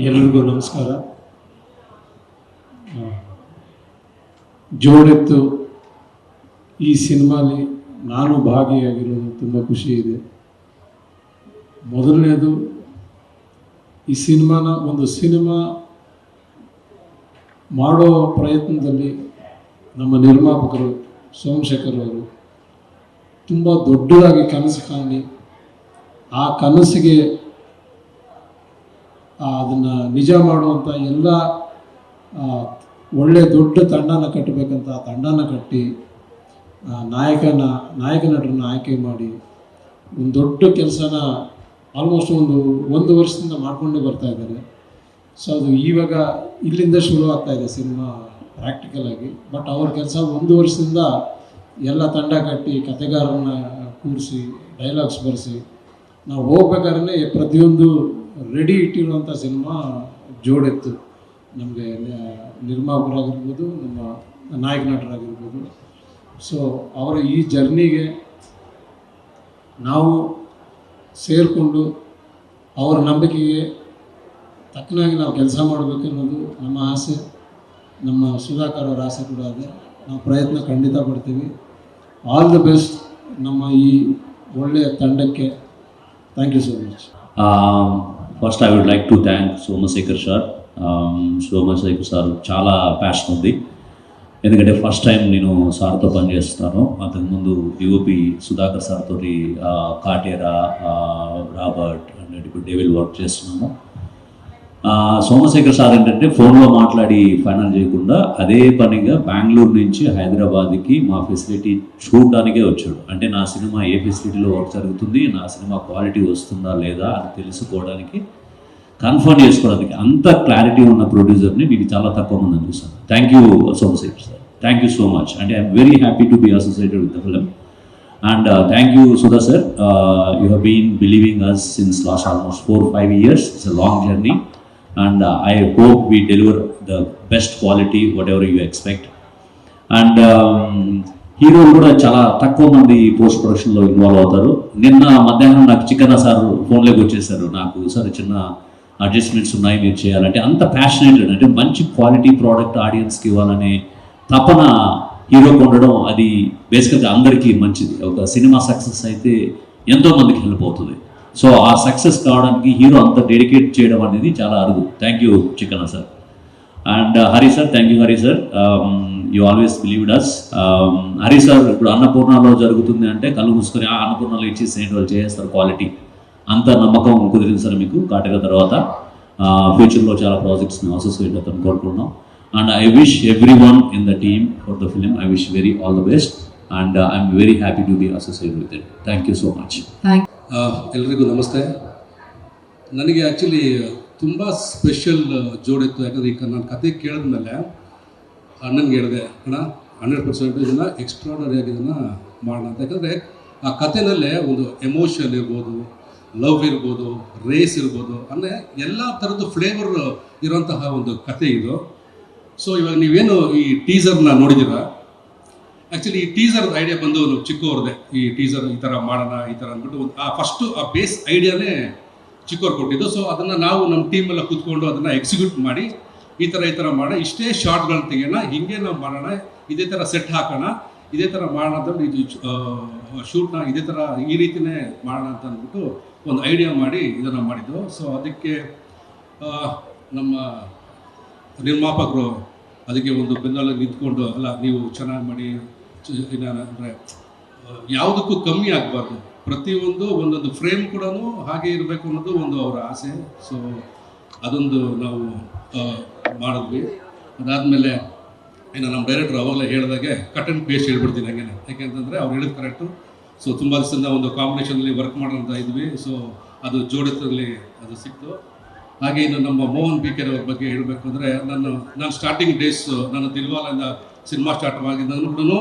ಎಲ್ಲರಿಗೂ ನಮಸ್ಕಾರ. ಜೋಡೆತ್ತು ಈ ಸಿನಿಮಾಲಿ ನಾನು ಭಾಗಿಯಾಗಿರೋದು ತುಂಬ ಖುಷಿ ಇದೆ. ಮೊದಲನೇದು, ಈ ಸಿನಿಮಾನ ಒಂದು ಸಿನಿಮಾ ಮಾಡೋ ಪ್ರಯತ್ನದಲ್ಲಿ ನಮ್ಮ ನಿರ್ಮಾಪಕರು ಸೋಮಶೇಖರ್ ಅವರು ತುಂಬ ದೊಡ್ಡದಾಗಿ ಕನಸು ಕಾಣಿ ಆ ಕನಸಿಗೆ ಅದನ್ನು ನಿಜ ಮಾಡುವಂಥ ಎಲ್ಲ ಒಳ್ಳೆ ದೊಡ್ಡ ತಂಡನ ಕಟ್ಟಬೇಕಂತ ಆ ತಂಡನ ಕಟ್ಟಿ ನಾಯಕ ನಟರನ್ನ ಆಯ್ಕೆ ಮಾಡಿ ಒಂದು ದೊಡ್ಡ ಕೆಲಸನ ಆಲ್ಮೋಸ್ಟ್ ಒಂದು ವರ್ಷದಿಂದ ಮಾಡ್ಕೊಂಡೇ ಬರ್ತಾ ಇದ್ದಾರೆ. ಸೊ ಅದು ಇವಾಗ ಇಲ್ಲಿಂದ ಶುರು ಆಗ್ತಾಯಿದೆ ಸಿನಿಮಾ ಪ್ರಾಕ್ಟಿಕಲ್ ಆಗಿ. ಬಟ್ ಅವ್ರ ಕೆಲಸ ಒಂದು ವರ್ಷದಿಂದ ಎಲ್ಲ ತಂಡ ಕಟ್ಟಿ ಕತೆಗಾರರನ್ನ ಕೂರಿಸಿ ಡೈಲಾಗ್ಸ್ ಬರೆಸಿ ನಾವು ಹೋಗ್ಬೇಕಾದ್ರೆ ಪ್ರತಿಯೊಂದು ರೆಡಿ ಇಟ್ಟಿರುವಂಥ ಸಿನಿಮಾ ಜೋಡೆತ್ತು. ನಮಗೆ ನಿರ್ಮಾಪಕರಾಗಿರ್ಬೋದು, ನಮ್ಮ ನಾಯಕ ನಟರಾಗಿರ್ಬೋದು. ಸೊ ಅವರ ಈ ಜರ್ನಿಗೆ ನಾವು ಸೇರಿಕೊಂಡು ಅವರ ನಂಬಿಕೆಗೆ ತಕ್ಕನಾಗಿ ನಾವು ಕೆಲಸ ಮಾಡಬೇಕು ಅನ್ನೋದು ನಮ್ಮ ಆಸೆ. ನಮ್ಮ ಸುಧಾಕರ್ ಅವರ ಆಸೆ ಕೂಡ ಇದೆ. ನಾವು ಪ್ರಯತ್ನ ಖಂಡಿತ ಪಡ್ತೀವಿ. ಆಲ್ ದಿ ಬೆಸ್ಟ್ ನಮ್ಮ ಈ ಒಳ್ಳೆಯ ತಂಡಕ್ಕೆ. Thank you so much. First I would like to thank Somashekhar sir. Somashekhar sir చాలా ప్యాషన్ ఉంది, ఎందుకంటే ఫస్ట్ టైం నేను సార్తో పనిచేస్తాను. అంతకుముందు డిఓపి సుధాకర్ సార్తో కాటేరా, రాబర్ట్ అండ్ ఇప్పుడు డేవిల్ వర్క్ చేస్తున్నాము. సోమశేఖర్ సార్ ఏంటంటే ఫోన్లో మాట్లాడి ఫైనల్ చేయకుండా అదే పనిగా బెంగళూరు నుంచి హైదరాబాద్కి మా ఫెసిలిటీ చూడడానికే వచ్చాడు. అంటే నా సినిమా ఏ ఫెసిలిటీలో వర్క్ జరుగుతుంది, నా సినిమా క్వాలిటీ వస్తుందా లేదా అని తెలుసుకోవడానికి, కన్ఫర్మ్ చేసుకోవడానికి. అంత క్లారిటీ ఉన్న ప్రొడ్యూసర్ని నేను చాలా తక్కువ మంది చూస్తాను. Thank you Somashekar sir, thank you so much. అంటే I'm very happy to be associated with the film. And thank you Sudha sir, you have been believing us since last almost 4-5 years. It's a long journey. And I hope we deliver the best quality, whatever you expect. And హీరోలు కూడా చాలా తక్కువ మంది post ప్రొడక్షన్లో involve అవుతారు. నిన్న మధ్యాహ్నం నాకు చికెన్ సార్ ఫోన్లోకి వచ్చేసారు, నాకు సార్ చిన్న అడ్జస్ట్మెంట్స్ ఉన్నాయి మీరు చేయాలంటే. అంత ప్యాషనేటెడ్, అంటే మంచి క్వాలిటీ ప్రోడక్ట్ ఆడియన్స్కి ఇవ్వాలనే తపన హీరోకి ఉండడం, అది బేసికల్గా అందరికీ మంచిది. ఒక సినిమా సక్సెస్ అయితే ఎంతోమందికి హెల్ప్ అవుతుంది. సో ఆ సక్సెస్ కావడానికి హీరో అంత డెడికేట్ చేయడం అనేది చాలా అరుదు. థ్యాంక్ యూ చికెన్ sir. And Hari sir, thank you Hari sir, you always believed us. Hari sir ఇప్పుడు అన్నపూర్ణలో జరుగుతుంది అంటే కళ్ళు మూసుకొని ఆ అన్నపూర్ణలో ఇచ్చేసేయండి, వాళ్ళు చేస్తారు. క్వాలిటీ అంత నమ్మకం కుదిరింది సార్ మీకు కాటేరా తర్వాత. ఫ్యూచర్లో చాలా ప్రాజెక్ట్స్ని అసోసియేట్ అవుతాను కోరుకుంటున్నాం. And I wish every one in the team for the film, I wish very all the best. And I'm very happy to be associated with it. Thank you so much. ಎಲ್ರಿಗೂ ನಮಸ್ತೆ. ನನಗೆ actually ತುಂಬ special ಜೋಡಿತ್ತು. ಯಾಕಂದರೆ ಈಗ ನಾನು ಕತೆ ಕೇಳಿದ್ಮೇಲೆ ಅಣ್ಣನಿಗೆ ಹೇಳಿದೆ, ಅಣ್ಣ 100% ಇದನ್ನು ಎಕ್ಸ್ಟ್ರಾಡನರಿಯಾಗಿ ಇದನ್ನು ಮಾಡೋಣ ಅಂತ. ಯಾಕಂದರೆ ಆ ಕತೆನಲ್ಲೇ ಒಂದು ಎಮೋಷನ್ ಇರ್ಬೋದು, ಲವ್ ಇರ್ಬೋದು, ರೇಸ್ ಇರ್ಬೋದು, ಅಂದರೆ ಎಲ್ಲ ಥರದ್ದು ಫ್ಲೇವರ್ ಇರೋಂತಹ ಒಂದು ಕತೆ ಇದು. ಸೊ ಇವಾಗ ನೀವೇನು ಈ ಟೀಸರ್ನ ನೋಡಿದ್ದೀರಾ, ಆ್ಯಕ್ಚುಲಿ ಈ ಟೀಸರ್ ಐಡಿಯಾ ಬಂದು ಚಿಕ್ಕವ್ರದ್ದೆ. ಈ ಟೀಸರ್ ಈ ಥರ ಮಾಡೋಣ ಈ ಥರ ಅಂದ್ಬಿಟ್ಟು ಫಸ್ಟು ಆ ಬೇಸ್ ಐಡಿಯಾನೇ ಚಿಕ್ಕವ್ರು ಕೊಟ್ಟಿದ್ದು. ಸೊ ಅದನ್ನು ನಾವು ನಮ್ಮ ಟೀಮೆಲ್ಲ ಕೂತ್ಕೊಂಡು ಅದನ್ನು ಎಕ್ಸಿಕ್ಯೂಟ್ ಮಾಡಿ ಈ ಥರ ಮಾಡಿ ಇಷ್ಟೇ ಶಾರ್ಟ್ಗಳನ್ನ ತೆಗೆಯೋಣ, ಹೀಗೆ ನಾವು ಮಾಡೋಣ, ಇದೇ ಥರ ಸೆಟ್ ಹಾಕೋಣ, ಇದೇ ಥರ ಮಾಡೋಣ ಅಂತ ಇದು ಶೂಟ್ನ ಇದೇ ಥರ ಈ ರೀತಿಯೇ ಮಾಡೋಣ ಅಂತ ಅಂದ್ಬಿಟ್ಟು ಒಂದು ಐಡಿಯಾ ಮಾಡಿ ಇದನ್ನು ಮಾಡಿದ್ದು. ಸೊ ಅದಕ್ಕೆ ನಮ್ಮ ನಿರ್ಮಾಪಕರು ಅದಕ್ಕೆ ಒಂದು ಬೆನ್ನಲ್ಲಿ ನಿಂತ್ಕೊಂಡು, ಅಲ್ಲ ನೀವು ಚೆನ್ನಾಗಿ ಮಾಡಿ, ಅಂದರೆ ಯಾವುದಕ್ಕೂ ಕಮ್ಮಿ ಆಗಬಾರ್ದು, ಪ್ರತಿಯೊಂದು ಒಂದೊಂದು ಫ್ರೇಮ್ ಕೂಡ ಹಾಗೆ ಇರಬೇಕು ಅನ್ನೋದು ಒಂದು ಅವರ ಆಸೆ. ಸೊ ಅದೊಂದು ನಾವು ಮಾಡಿದ್ವಿ. ಅದಾದಮೇಲೆ ಇನ್ನು ನಮ್ಮ ಡೈರೆಕ್ಟ್ರು ಅವಾಗಲೇ ಹೇಳಿದಾಗೆ ಕಟ್ ಆ್ಯಂಡ್ ಪೇಸ್ಟ್ ಹೇಳ್ಬಿಡ್ತೀನಿ ಹಂಗೆ, ಯಾಕೆಂತಂದರೆ ಅವ್ರು ಹೇಳಿದ ಕರೆಕ್ಟು. ಸೊ ತುಂಬ ದಿವಸದಿಂದ ಒಂದು ಕಾಂಬಿನೇಷನಲ್ಲಿ ವರ್ಕ್ ಮಾಡೋಂಥ ಇದ್ವಿ. ಸೊ ಅದು ಜೋಡಿತಲ್ಲಿ ಅದು ಸಿಕ್ತು. ಹಾಗೆ ಇನ್ನು ನಮ್ಮ ಮೋಹನ್ ಬಿಕೆರ್ ಅವ್ರ ಬಗ್ಗೆ ಹೇಳಬೇಕು ಅಂದರೆ, ನಾನು ಸ್ಟಾರ್ಟಿಂಗ್ ಡೇಸ್ ನಾನು ದಿಲ್ವಾಲಿಂದ ಸಿನಿಮಾ ಸ್ಟಾರ್ಟ್ ಆಗಿದ್ದನ್ನು ಕೂಡ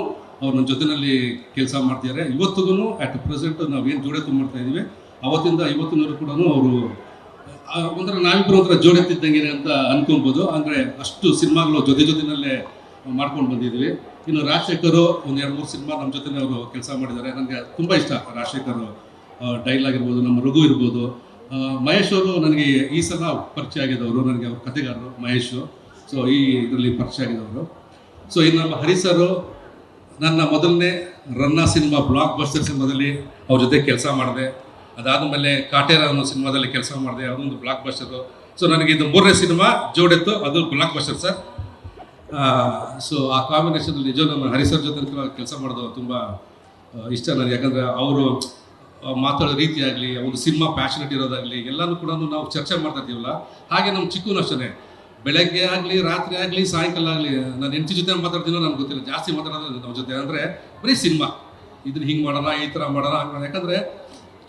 ಅವ್ರು ನನ್ನ ಜೊತೆಯಲ್ಲಿ ಕೆಲಸ ಮಾಡ್ತಿದ್ದಾರೆ. ಇವತ್ತಿಗೂ ಅಟ್ ಪ್ರೆಸೆಂಟ್ ನಾವೇನು ಜೋಡೆತ್ತು ಮಾಡ್ತಾಯಿದ್ದೀವಿ, ಅವತ್ತಿಂದ ಇವತ್ತಿನವರು ಕೂಡ ಅವರು ಒಂಥರ ನಾವಿಬ್ಬರು ಒಂಥರ ಜೋಡೆತ್ತಿದ್ದಂಗೆ ಅಂತ ಅನ್ಕೊಬೋದು. ಅಂದರೆ ಅಷ್ಟು ಸಿನಿಮಾಗಳು ಜೊತೆನಲ್ಲೇ ಮಾಡ್ಕೊಂಡು ಬಂದಿದ್ವಿ. ಇನ್ನು ರಾಜಶೇಖರ್ ಒಂದು 2-3 ಸಿನಿಮಾ ನಮ್ಮ ಜೊತೆ ಅವರು ಕೆಲಸ ಮಾಡಿದ್ದಾರೆ. ನನಗೆ ತುಂಬ ಇಷ್ಟ ರಾಜಶೇಖರ್ ಡೈಲಾಗ್ ಇರ್ಬೋದು, ನಮ್ಮ ರಘು ಇರ್ಬೋದು, ಮಹೇಶ್ ಅವರು ನನಗೆ ಈ ಸಲ ಪರಿಚಯ ಆಗಿದ್ದವರು, ನನಗೆ ಅವ್ರ ಕಥೆಗಾರರು ಮಹೇಶು. ಸೊ ಈ ಇದರಲ್ಲಿ ಪರಿಚಯ ಆಗಿದ್ದವರು. ಸೊ ಇನ್ನು ನಮ್ಮ ಹರಿಸರು ನನ್ನ ಮೊದಲನೇ ರನ್ನ ಸಿನಿಮಾ ಬ್ಲಾಕ್ ಬಸ್ಟರ್ ಸಿನಿಮಾದಲ್ಲಿ ಅವ್ರ ಜೊತೆ ಕೆಲಸ ಮಾಡಿದೆ. ಅದಾದಮೇಲೆ ಕಾಟೇರ ಅನ್ನೋ ಸಿನಿಮಾದಲ್ಲಿ ಕೆಲಸ ಮಾಡಿದೆ, ಅದೊಂದು ಬ್ಲಾಕ್ ಬಸ್ಟರು. ಸೊ ನನಗೆ ಇದು 3ನೇ ಸಿನಿಮಾ ಜೋಡೆತ್ತು, ಅದು ಬ್ಲಾಕ್ ಬಸ್ಟರ್ ಸರ್. ಸೊ ಆ ಕಾಂಬಿನೇಷನಲ್ಲಿ ನಿಜ ನಮ್ಮ ಹರಿಸರ್ ಜೊತೆ ಕೆಲಸ ಮಾಡೋದು ತುಂಬ ಇಷ್ಟ ನನಗೆ. ಯಾಕಂದರೆ ಅವರು ಮಾತಾಡೋ ರೀತಿ ಆಗಲಿ, ಒಂದು ಸಿನಿಮಾ ಪ್ಯಾಷನೆಟ್ ಇರೋದಾಗಲಿ ಎಲ್ಲನೂ ಕೂಡ ನಾವು ಚರ್ಚೆ ಮಾಡ್ತಾ ಇದ್ದೀವಲ್ಲ, ಹಾಗೆ ನಮ್ಮ ಚಿಕ್ಕೂ ಅಷ್ಟೇ. ಬೆಳಗ್ಗೆ ಆಗಲಿ, ರಾತ್ರಿ ಆಗಲಿ, ಸಾಯಂಕಾಲ ಆಗಲಿ, ನಾನು ಹೆಂಡತಿ ಜೊತೆ ಮಾತಾಡ್ತೀನೋ ನನಗೆ ಗೊತ್ತಿಲ್ಲ, ಜಾಸ್ತಿ ಮಾತಾಡೋದು ನಮ್ಮ ಜೊತೆ. ಅಂದರೆ ಬರೀ ಸಿನಿಮಾ, ಇದನ್ನ ಹಿಂಗೆ ಮಾಡೋಣ, ಈ ಥರ ಮಾಡೋಣ, ಹಂಗೆ ಮಾಡೋಣ. ಯಾಕಂದರೆ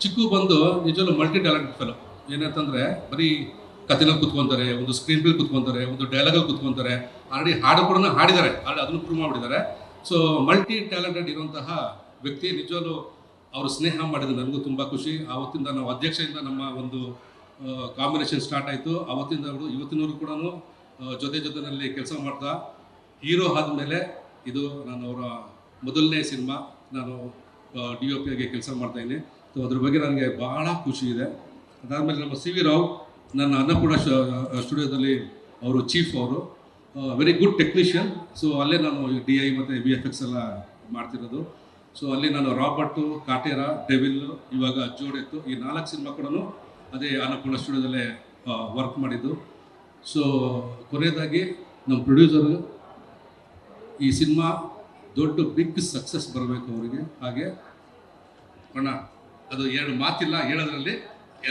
ಚಿಕ್ಕು ಬಂದು ನಿಜವಲ್ಲೂ ಮಲ್ಟಿ ಟ್ಯಾಲೆಂಟೆಡ್ ಫೆಲೋ. ಏನಂತಂದರೆ ಬರೀ ಕಥೆನಲ್ಲಿ ಕುತ್ಕೊತಾರೆ, ಒಂದು ಸ್ಕ್ರೀನ್ ಪ್ಲೇ ಕುತ್ಕೊತಾರೆ, ಒಂದು ಡೈಲಾಗಲ್ಲಿ ಕುತ್ಕೊತಾರೆ. ಆಲ್ರೆಡಿ ಹಾಡು ಕೂಡ ಹಾಡಿದ್ದಾರೆ, ಆಲ್ರೆಡಿ ಅದನ್ನು ಪ್ರೂವ್ ಮಾಡಿಬಿಟ್ಟಿದ್ದಾರೆ. ಸೊ ಮಲ್ಟಿ ಟ್ಯಾಲೆಂಟೆಡ್ ಇರುವಂತಹ ವ್ಯಕ್ತಿ. ನಿಜವಲ್ಲೂ ಅವರು ಸ್ನೇಹ ಮಾಡಿದ್ದು ನನಗೂ ತುಂಬ ಖುಷಿ. ಆವತ್ತಿಂದ ನಾವು ಅಧ್ಯಕ್ಷದಿಂದ ನಮ್ಮ ಒಂದು ಕಾಂಬಿನೇಷನ್ ಸ್ಟಾರ್ಟ್ ಆಯಿತು. ಆವತ್ತಿಂದ ಅವರು ಇವತ್ತಿನವರು ಕೂಡ ಜೊತೆಯಲ್ಲಿ ಕೆಲಸ ಮಾಡ್ತಾ, ಹೀರೋ ಆದಮೇಲೆ ಇದು ನಾನು ಅವರ ಮೊದಲನೇ ಸಿನಿಮಾ, ನಾನು DOP ಆಗಿ ಕೆಲಸ ಮಾಡ್ತಾಯಿದ್ದೀನಿ. ಸೊ ಅದ್ರ ಬಗ್ಗೆ ನನಗೆ ಬಹಳ ಖುಷಿ ಇದೆ. ಅದಾದಮೇಲೆ ನಮ್ಮ CV ರಾವ್, ನನ್ನ ಅನ್ನಪೂರ್ಣ ಸ್ಟುಡಿಯೋದಲ್ಲಿ ಅವರು ಚೀಫ್, ಅವರು ವೆರಿ ಗುಡ್ ಟೆಕ್ನಿಷಿಯನ್. ಸೊ ಅಲ್ಲೇ ನಾನು DI ಮತ್ತು VFX ಎಲ್ಲ ಮಾಡ್ತಿರೋದು. ಸೊ ಅಲ್ಲಿ ನಾನು ರಾಬರ್ಟು, ಕಾಟೇರ, ಡೆವಿಲ್, ಇವಾಗ ಜೋಡೆತ್ತು, ಈ 4 ಸಿನಿಮಾ ಕೂಡ ಅದೇ ಅನ್ನಪೂರ್ಣ ಸ್ಟುಡಿಯೋದಲ್ಲೇ ವರ್ಕ್ ಮಾಡಿದ್ದು. ಸೊ ಕೊನೆಯದಾಗಿ ನಮ್ಮ ಪ್ರೊಡ್ಯೂಸರು, ಈ ಸಿನಿಮಾ ದೊಡ್ಡ ಬಿಗ್ ಸಕ್ಸಸ್ ಬರಬೇಕು ಅವರಿಗೆ. ಹಾಗೆ ಅಣ್ಣ, ಅದು 2 ಮಾತಿಲ್ಲ, ಹೇಳೋದ್ರಲ್ಲಿ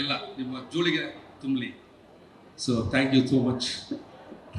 ಎಲ್ಲ ನಿಮ್ಮ ಜೋಳಿಗೆ ತುಂಬಲಿ. So thank you so much.